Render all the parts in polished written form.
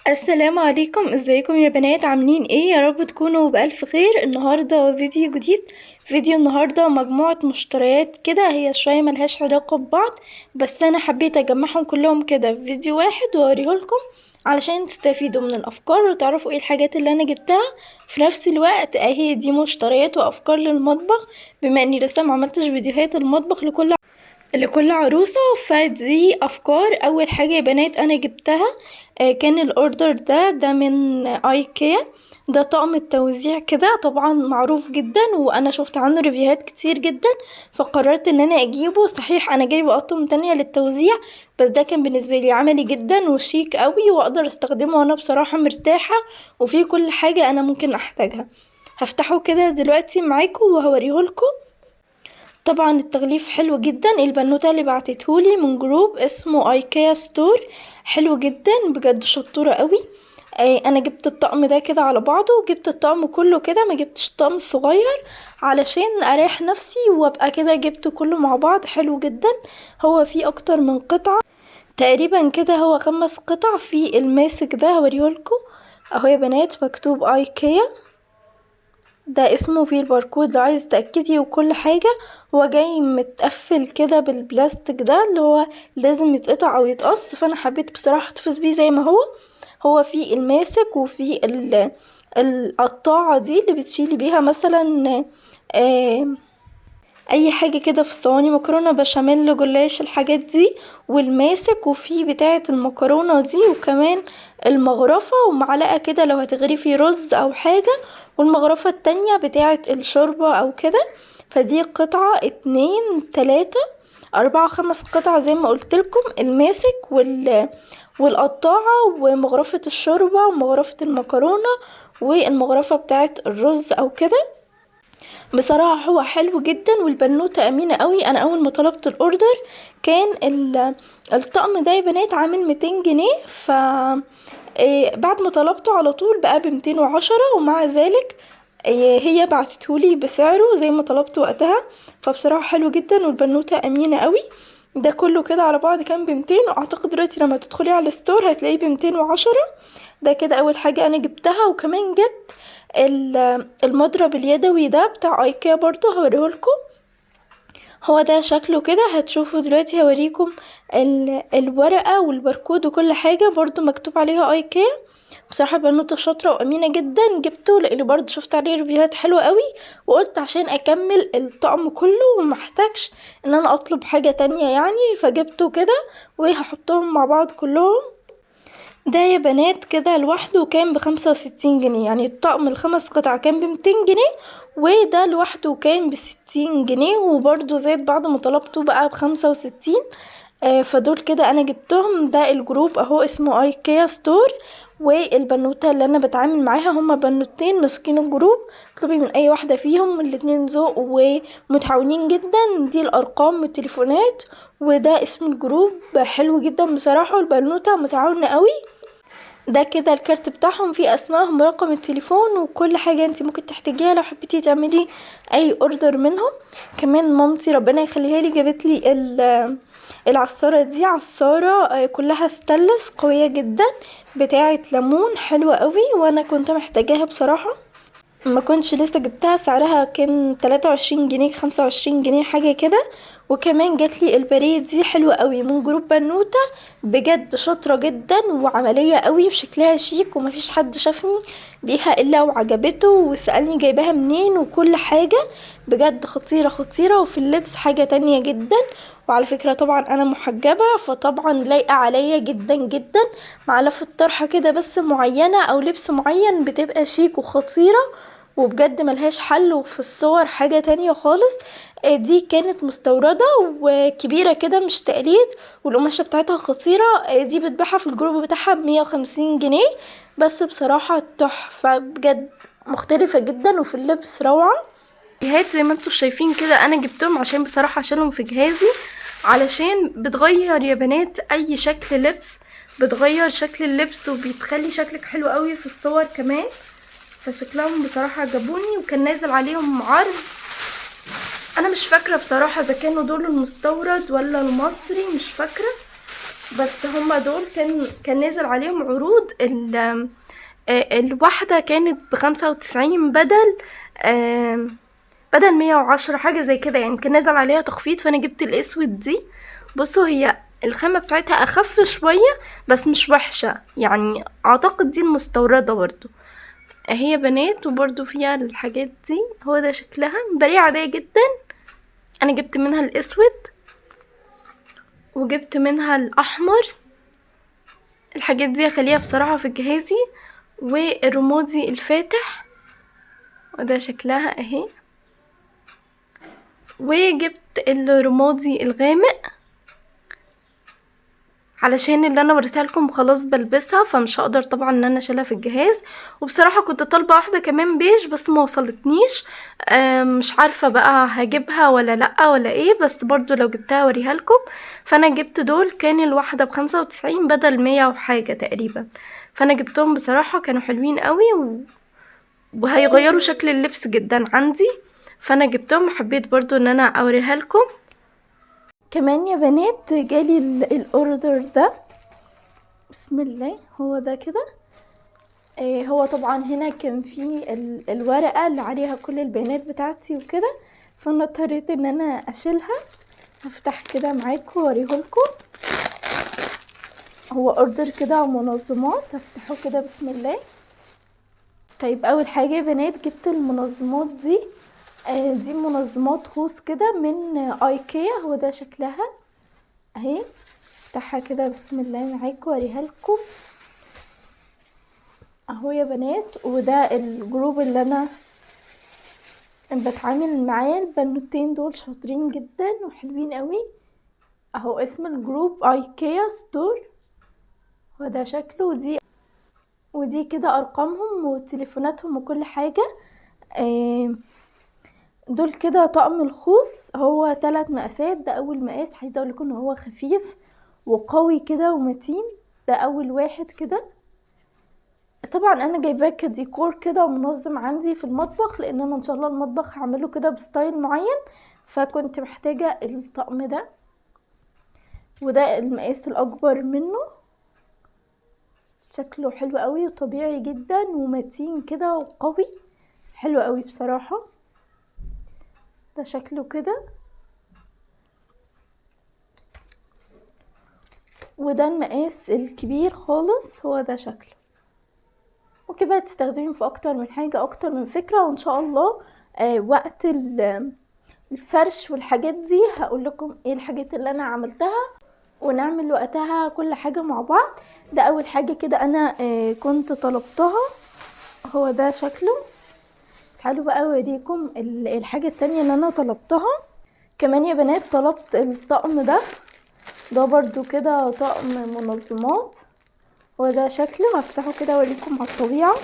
السلام عليكم، ازيكم يا بنات؟ عاملين ايه؟ يا رب تكونوا بألف خير. النهاردة فيديو جديد. فيديو النهاردة مجموعة مشتريات كده، هي شوية ملهاش علاقة ببعض، بس انا حبيت اجمعهم كلهم كده في فيديو واحد واوريهولكم علشان تستفيدوا من الافكار وتعرفوا ايه الحاجات اللي انا جبتها. في نفس الوقت اهي دي مشتريات وافكار للمطبخ، بما اني لسه ما عملتش فيديوهات المطبخ لكل عروسة. فدي افكار. اول حاجة يا بنات انا جبتها كان الاوردر ده من ايكيا. ده طقم التوزيع كده، طبعا معروف جدا وانا شفت عنه ريفيوهات كتير جدا، فقررت ان انا اجيبه. صحيح انا جايبه اطقم تانية للتوزيع، بس ده كان بالنسبة لي عملي جدا وشيك قوي واقدر استخدمه وانا بصراحة مرتاحة، وفيه كل حاجة انا ممكن احتاجها. هفتحه كده دلوقتي معاكم وهوريهولكم. طبعا التغليف حلو جدا. البنوتة اللي بعتتهولي من جروب اسمه ايكيا ستور، حلو جدا بجد، شطورة قوي. انا جبت الطقم ده كده على بعضه، وجبت الطقم كله كده، ما جبتش الطقم الصغير علشان اريح نفسي وابقى كده جبته كله مع بعض. حلو جدا. هو فيه اكتر من قطعة تقريبا كده، هو 5 قطع في الماسك ده. هوريهولكوا اهو يا بنات، مكتوب ايكيا، ده اسمه فيه الباركود لو عايز تأكدي وكل حاجة. هو جاي متقفل كده بالبلاستيك ده اللي هو لازم يتقطع او يتقص، فانا حبيت بصراحة احتفظ بيه زي ما هو فيه الماسك وفيه القطاعة دي اللي بتشيلي بيها مثلا آه اي حاجة كده في الصواني، مكرونة بشاميل، جلاش، الحاجات دي، والماسك، وفي بتاعة المكرونة دي، وكمان المغرفة ومعلقة كده لو هتغرفي رز او حاجة، والمغرفة التانية بتاعة الشوربة او كده. فدي قطعة 2 3 4 5 قطع زي ما قلتلكم، الماسك والقطاعة ومغرفة الشوربة ومغرفة المكرونة والمغرفة بتاعة الرز او كده. بصراحة هو حلو جدا والبنوتة امينة قوي. انا اول ما طلبت الاوردر كان الطقم ده يا بنات عامل 200 جنيه، بعد ما طلبته على طول بقى ب210، ومع ذلك هي بعتتهولي بسعره زي ما طلبت وقتها. فبصراحة حلو جدا والبنوتة امينة قوي. ده كله كده على بعض كان ب200، واعتقد دلوقتي لما تدخلي على الستور هتلاقيه ب210. ده كده اول حاجة انا جبتها. وكمان جبت المضرب اليدوي ده بتاع ايكيا برضو، هوريهولكم. هو ده شكله كده، هتشوفوا دلوقتي هوريكم الورقة والباركود وكل حاجة، برضو مكتوب عليها ايكيا. بصراحة بنوتة شاطرة وامينة جدا. جبته لاني برضو شفت عليه ريفيوهات حلوة قوي، وقلت عشان اكمل الطقم كله ومحتاجش ان انا اطلب حاجة تانية يعني، فجبته كده وهحطهم مع بعض كلهم. ده يا بنات كده لوحده كان ب65 جنيه، يعني الطقم ال5 قطع كان ب200 جنيه، وده لوحده كان ب60 جنيه، وبرده زاد بعد ما طلبته بقى ب65. فدول كده انا جبتهم. ده الجروب اهو اسمه ايكيا ستور، والبنوتة اللي انا بتعامل معاها هما بنوتين ماسكين الجروب. اطلبي من اي واحدة فيهم، الاتنين ذوق ومتعاونين جدا. دي الارقام والتليفونات، وده اسم الجروب. حلو جدا بصراحة، والبنوتة متعاونة قوي. ده كده الكارت بتاعهم فيه اسمائهم ورقم التليفون وكل حاجة انت ممكن تحتاجيها لو حبيتي تعملي اي اوردر منهم. كمان مامتي ربنا يخليها لي جابت لي العصارة دي، عصارة كلها ستانلس قوية جدا، بتاعة ليمون، حلوة قوي وانا كنت محتاجاها بصراحة. ما كنتش لسه جبتها، سعرها كان 23 جنيه 25 جنيه حاجة كده. وكمان جاتلي البريد دي حلوة قوي من جروب بنوتة، بجد شاطرة جدا وعملية قوي وشكلها شيك، ومفيش حد شافني بيها الا وعجبته وسألني جايباها منين وكل حاجة. بجد خطيرة خطيرة، وفي اللبس حاجة تانية جدا. وعلى فكرة طبعا انا محجبة، فطبعا لايقة عليا جدا جدا، مع لفة طرحة كده بس معينة او لبس معين بتبقى شيك وخطيرة، وبجد ملهاش حل. وفي الصور حاجة تانية خالص. دي كانت مستوردة وكبيرة كده مش تقليد، والقماشة بتاعتها خطيرة. دي بتبيعها في الجروب بتاعها ب150 جنيه، بس بصراحة تحفة بجد، مختلفة جدا وفي اللبس روعة. جهات زي ما انتوا شايفين كده انا جبتهم عشان بصراحة اشيلهم في جهازي، علشان بتغير يا بنات اي شكل لبس، بتغير شكل اللبس وبتخلي شكلك حلو قوي في الصور كمان. فشكلهم بصراحة عجبوني، وكان نازل عليهم عرض. انا مش فاكرة بصراحة اذا كانوا دول المستورد ولا المصري، مش فاكرة، بس هما دول كان نازل عليهم عروض. الواحدة كانت ب95 بدل 110 حاجة زي كده، يعني كان نازل عليها تخفيض، فانا جبت الاسود دي. بصوا هي الخامة بتاعتها اخف شوية بس مش وحشة، يعني اعتقد دي المستوردة برضو. هي بنات وبرضو فيها الحاجات دي. هو ده شكلها، ميدالية عادية جدا. انا جبت منها الاسود وجبت منها الاحمر. الحاجات دي هخليها بصراحة في جهازي. والرمادي الفاتح، وده شكلها اهي. وجبت الرمادي الغامق علشان اللي انا وريتها لكم خلاص بلبسها، فمش هقدر طبعا ان انا اشيلها في الجهاز. وبصراحه كنت طالبه واحده كمان بيج بس ما وصلتنيش. مش عارفه بقى هجيبها ولا لا ولا ايه، بس برضو لو جبتها اوريها لكم. فانا جبت دول، كان الواحده ب95 بدل 100 وحاجه تقريبا. فانا جبتهم بصراحه كانوا حلوين قوي وهيغيروا شكل اللبس جدا عندي. فانا جبتهم، حبيت برضو ان انا اوريها لكم. كمان يا بنات جالي الاوردر ده، بسم الله. هو ده كده. هو طبعا هنا كان فيه الورقة اللي عليها كل البيانات بتاعتي وكده، فانا اضطريت ان انا اشيلها. هفتح كده معاكم واوريهولكم. هو اوردر كده ومنظمات، هفتحه كده بسم الله. طيب اول حاجة يا بنات جبت المنظمات دي. دي منظمات خوص كده من ايكيا. هو ده شكلها اهي. افتحها كده بسم الله معاكم واوريها لكم اهو يا بنات. وده الجروب اللي انا بتعامل معاه. البنوتين دول شاطرين جدا وحلوين قوي اهو. اسم الجروب ايكيا ستور. وده شكله. ودي كده ارقامهم وتليفوناتهم وكل حاجة. دول كده طقم الخوص. هو 3 مقاسات. ده اول مقاس، عايزه اقول لكم ان هو خفيف وقوي كده ومتين. ده اول واحد كده. طبعا انا جايباه كديكور كده ومنظم عندي في المطبخ، لان انا ان شاء الله المطبخ هعمله كده بستايل معين، فكنت محتاجة الطقم ده. وده المقاس الاكبر منه. شكله حلو قوي وطبيعي جدا ومتين كده وقوي، حلو قوي بصراحة. ده شكله كده. وده المقاس الكبير خالص. هو ده شكله. وكده تستخدمين في اكتر من حاجة، اكتر من فكرة. وان شاء الله وقت الفرش والحاجات دي هقول لكم ايه الحاجات اللي انا عملتها، ونعمل وقتها كل حاجة مع بعض. ده اول حاجة كده انا كنت طلبتها. هو ده شكله. تعالوا بقى اوريكم الحاجة التانية اللي انا طلبتها. كمان يا بنات طلبت الطقم ده. ده برضو كده طقم منظمات. هو ده شكله. هفتحه كده اوريكم على الطبيعة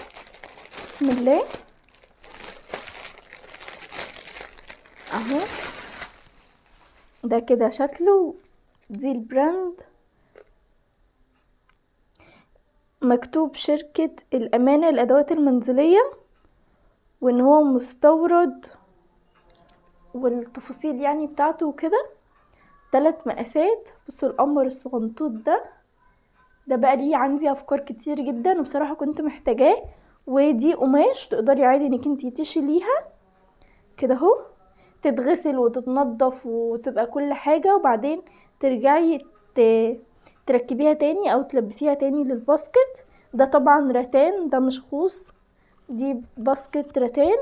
بسم الله اهو. ده كده شكله. دي البراند، مكتوب شركة الأمانة للأدوات المنزلية، وان هو مستورد والتفاصيل يعني بتاعته وكده. 3 مقاسات. بصوا القمر الصغنطوط ده بقى ليه عندي افكار كتير جدا وبصراحة كنت محتاجاه. ودي قماش تقدري عادي انك انتي تشيليها كده اهو، تتغسل وتتنضف وتبقى كل حاجة، وبعدين ترجعي تركبيها تاني او تلبسيها تاني للباسكت. ده طبعا رتان، ده مش خوص. دي باسكت رتان،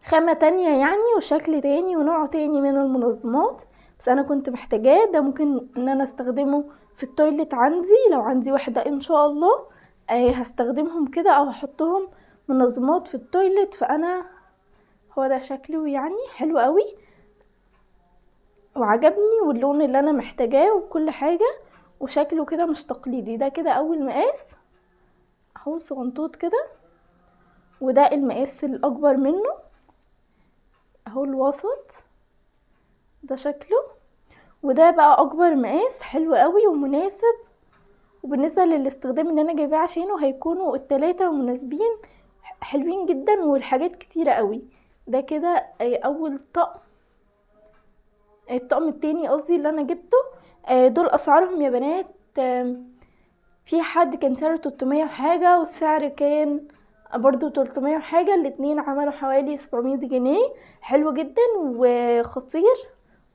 خامة تانية يعني وشكل تاني ونوع تاني من المنظمات. بس انا كنت محتاجاه. ده ممكن ان انا استخدمه في التويلت عندي لو عندي واحدة ان شاء الله. هستخدمهم كده او هحطهم منظمات في التويلت. فانا هو ده شكله يعني حلو قوي وعجبني، واللون اللي انا محتاجاه وكل حاجة، وشكله كده مش تقليدي. ده كده اول مقاس اهو صغنطوط كده. وده المقاس الاكبر منه اهو الوسط. ده شكله. وده بقى اكبر مقاس، حلو قوي ومناسب. وبالنسبة للاستخدام اللي انا جايباه عشانه هيكونوا ال3 مناسبين، حلوين جدا والحاجات كتيرة قوي. ده كده اول طقم. الطقم التاني قصدي اللي انا جبته دول اسعارهم يا بنات. في حد كان سعره 300 وحاجة، والسعر كان برضو 300 وحاجة. الاتنين عملوا حوالي 700 جنيه. حلو جدا وخطير،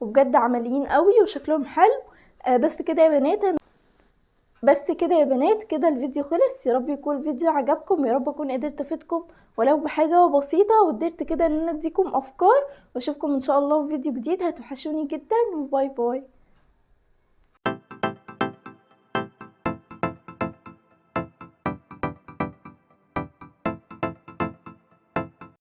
وبجد عمليين قوي وشكلهم حلو. بس كده يا بنات، كده الفيديو خلص. يا رب يكون الفيديو عجبكم، يا رب اكون قدرت افيدكم ولو بحاجة بسيطة، وقدرت كده ان انا اديكم افكار. واشوفكم ان شاء الله في فيديو جديد. هتوحشوني جدا، وباي باي.